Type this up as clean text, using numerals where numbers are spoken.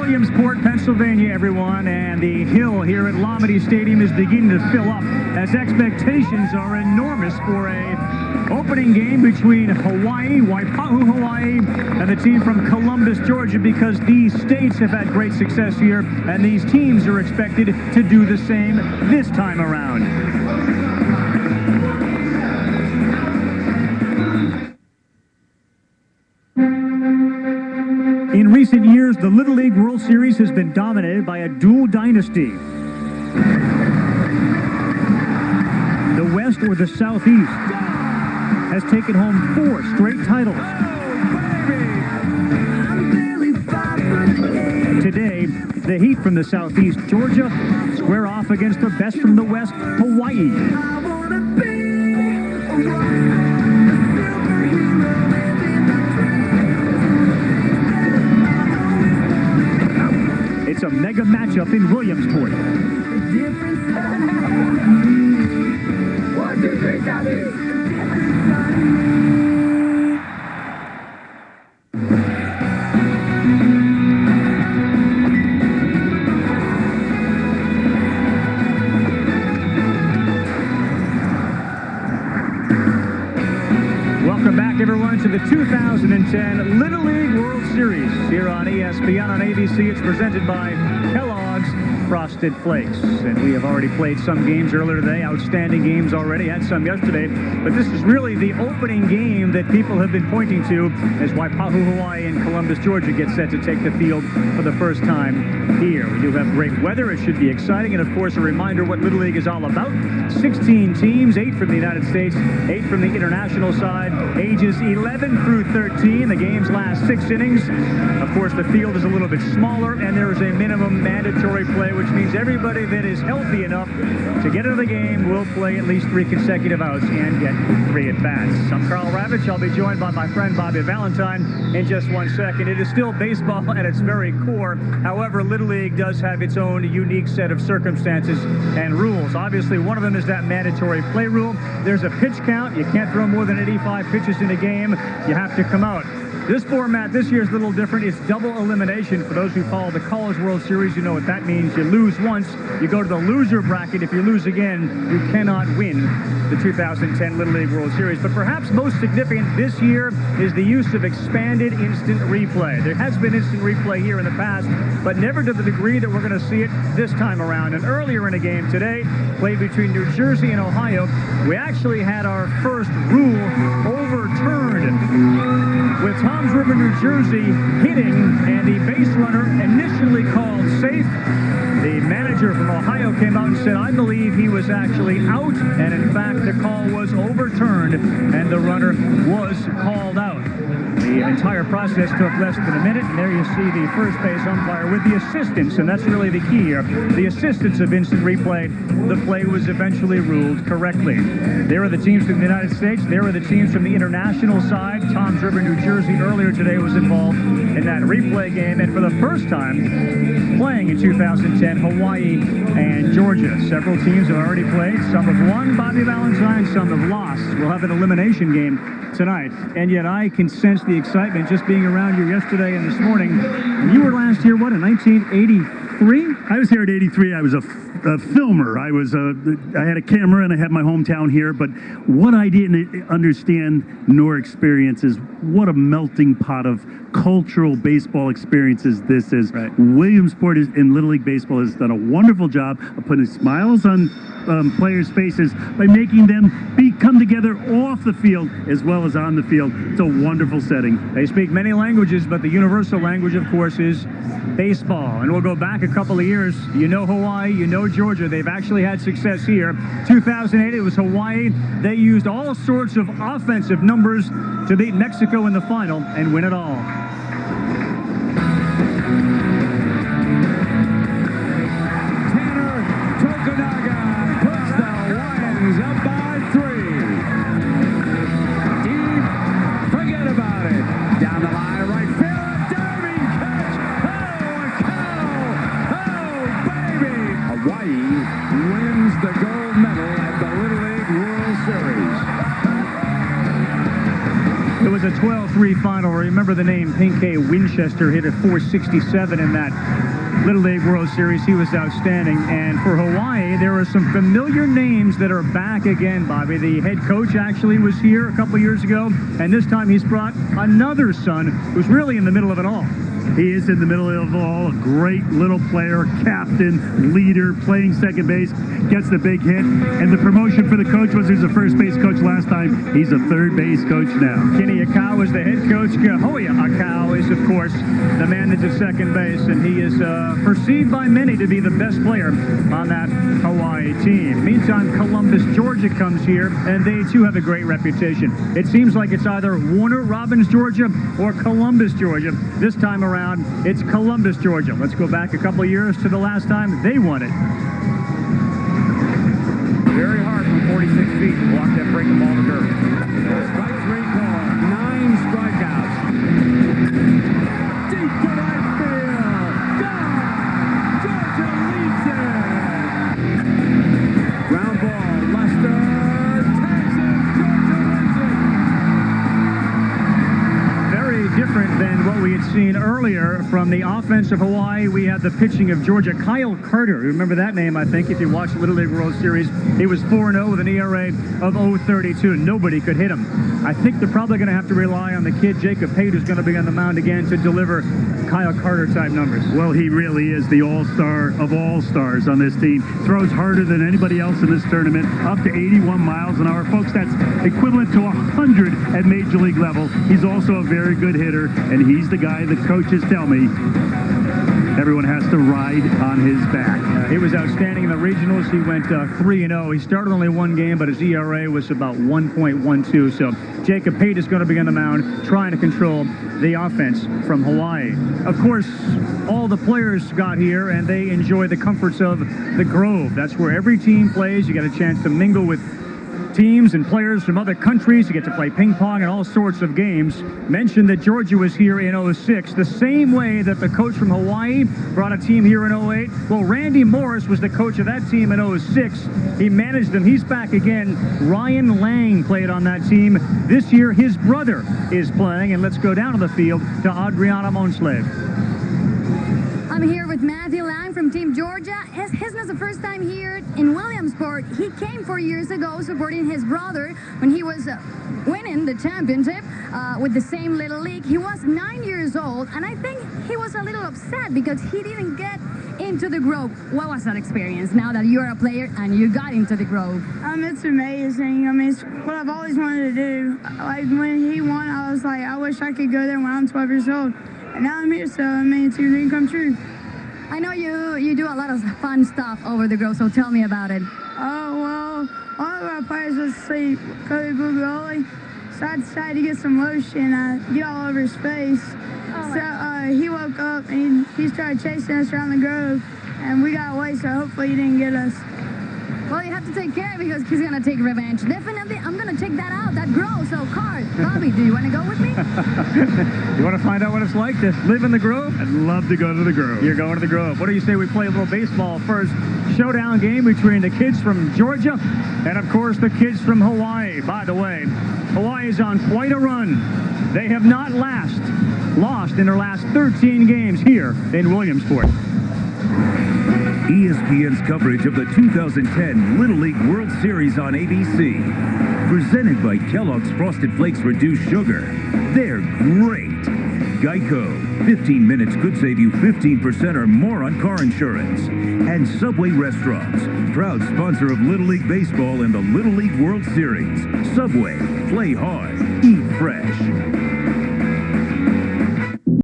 Williamsport, Pennsylvania, everyone, and the hill here at Lamade Stadium is beginning to fill up as expectations are enormous for a opening game between Hawaii, Waipahu, Hawaii, and the team from Columbus, Georgia, because these states have had great success here, and these teams are expected to do the same this time around. In recent years, the Little League World Series has been dominated by a dual dynasty. The West or the Southeast has taken home 4 straight titles. Today, the Heat from the Southeast, Georgia, square off against the best from the West, Hawaii. It's a mega matchup in Williamsport. Welcome back, everyone, to the 2010 Little League World Series here on ESPN on ABC. It's presented by Kellogg's Frosted Flakes. And we have already played some games earlier today, outstanding games already, had some yesterday. But this is really the opening game that people have been pointing to as Waipahu, Hawaii and Columbus, Georgia get set to take the field for the first time here. We do have great weather. It should be exciting. And, of course, a reminder what Little League is all about. 16 teams, 8 from the United States, 8 from the international side, ages 11 through 13. The games last 6 innings. Of course, the field is a little bit smaller, and there is a minimum mandatory play, which means everybody that is healthy enough to get into the game will play at least 3 consecutive outs and get 3 at-bats. I'm Carl Ravitch. I'll be joined by my friend Bobby Valentine in just 1 second. It is still baseball at its very core. However, Little League does have its own unique set of circumstances and rules. Obviously, one of them is that mandatory play rule. There's a pitch count. You can't throw more than 85 pitches in a game. You have to come out. This format this year is a little different. It's double elimination. For those who follow the College World Series, you know what that means. You lose once, you go to the loser bracket. If you lose again, you cannot win the 2010 Little League World Series. But perhaps most significant this year is the use of expanded instant replay. There has been instant replay here in the past, but never to the degree that we're going to see it this time around. And earlier in a game today, played between New Jersey and Ohio, we actually had our first rule overturned with Toms River, New Jersey hitting and the base runner initially called safe. The manager from Ohio came out and said, I believe he was actually out, and in fact the call was overturned and the runner was called out. The entire process took less than a minute, and there you see the first base umpire with the assistance, and that's really the key here. The assistance of instant replay, the play was eventually ruled correctly. There are the teams from the United States. There are the teams from the international side. Toms River, New Jersey, earlier today was involved in that replay game, and for the first time playing in 2010, Hawaii and Georgia. Several teams have already played. Some have won, Bobby Valentine. Some have lost. We'll have an elimination game tonight, and yet I can sense the excitement just being around here yesterday and this morning. You were last here, what, in 1983? I was here at 83. I was a filmer. I had a camera and I had my hometown here, but what I didn't understand nor experience is what a melting pot of cultural baseball experiences this is. Right. Williamsport in Little League Baseball has done a wonderful job of putting smiles on players' faces by making them come together off the field as well as on the field. It's a wonderful setting. They speak many languages, but the universal language, of course, is baseball. And we'll go back a couple of years. You know Hawaii, you know Georgia. They've actually had success here. 2008, it was Hawaii. They used all sorts of offensive numbers to beat Mexico in the final and win it all. Up by 3. Deep, forget about it. Down the line, right field, diving catch. Oh, a cow. Oh, baby. Hawaii wins the gold medal at the Little League World Series. It was a 12-3 final. Remember the name Pinkay Winchester hit a .467 in that Little League World Series. He was outstanding. And for Hawaii, there are some familiar names that are back again, Bobby. The head coach actually was here a couple years ago, and this time he's brought another son who's really in the middle of it all. He is in the middle of it all, a great little player, captain, leader, playing second base, gets the big hit. And the promotion for the coach was he was a first base coach last time. He's a third base coach now. Kenny Akau is the head coach. Kahoya Akau is, of course, the man that's at second base, and he is perceived by many to be the best player on that Hawaii team. Meantime, Columbus, Georgia comes here, and they too have a great reputation. It seems like it's either Warner Robins, Georgia, or Columbus, Georgia. This time around, it's Columbus, Georgia. Let's go back a couple years to the last time they won it. Very hard from 46 feet to block that breaking ball to dirt. Strike three call. 9 strikeouts. Deep to right field. Down. Georgia leads it. Ground ball. Lester tags it. Georgia wins it. Very different than what we had seen earlier from the offense of Hawaii. We had the pitching of Georgia. Kyle Carter, remember that name, I think, if you watched the Little League World Series. He was 4-0 with an ERA of 0.32. Nobody could hit him. I think they're probably going to have to rely on the kid, Jacob Pate, who's going to be on the mound again to deliver Kyle Carter-type numbers. Well, he really is the all-star of all-stars on this team. Throws harder than anybody else in this tournament, up to 81 miles an hour. Folks, that's equivalent to 100 at Major League level. He's also a very good hitter, and he's the guy the coaches tell me everyone has to ride on his back. He was outstanding in the regionals. He went 3-0. He started only one game, but his ERA was about 1.12. So Jacob Pate is going to be on the mound trying to control the offense from Hawaii. Of course, all the players got here, and they enjoy the comforts of the Grove. That's where every team plays. You get a chance to mingle with teams and players from other countries. You get to play ping pong and all sorts of games. Mentioned that Georgia was here in 06, the same way that the coach from Hawaii brought a team here in 08. Well, Randy Morris was the coach of that team in 06. He managed them. He's back again. Ryan Lang played on that team. This year, his brother is playing. And let's go down to the field to Adriana Monslave. I'm here with Matthew Lang from Team Georgia. His not the first time here in Williamsport. He came 4 years ago supporting his brother when he was winning the championship with the same Little League. He was 9 years old, and I think he was a little upset because he didn't get into the Grove. What was that experience now that you're a player and you got into the Grove? It's amazing. It's what I've always wanted to do. Like when he won, I was like, I wish I could go there when I'm 12 years old. And now I'm here, so it's a dream come true. I know you do a lot of fun stuff over the Grove, so tell me about it. Oh, well, all of our players was asleep. Kobe Bugoli. So I decided to get some lotion, get all over his face. He woke up and he started chasing us around the Grove, and we got away, so hopefully he didn't get us. Well, you have to take care because he's going to take revenge. Definitely, I'm going to check that out, that Grove. So, Carl, Bobby, do you want to go with me? You want to find out what it's like to live in the Grove? I'd love to go to the Grove. You're going to the Grove. What do you say we play a little baseball first? Showdown game between the kids from Georgia and, of course, the kids from Hawaii. By the way, Hawaii is on quite a run. They have not lost in their last 13 games here in Williamsport. ESPN's coverage of the 2010 Little League World Series on ABC. Presented by Kellogg's Frosted Flakes Reduced Sugar. They're great. Geico. 15 minutes could save you 15% or more on car insurance. And Subway Restaurants. Proud sponsor of Little League Baseball and the Little League World Series. Subway. Play hard. Eat fresh.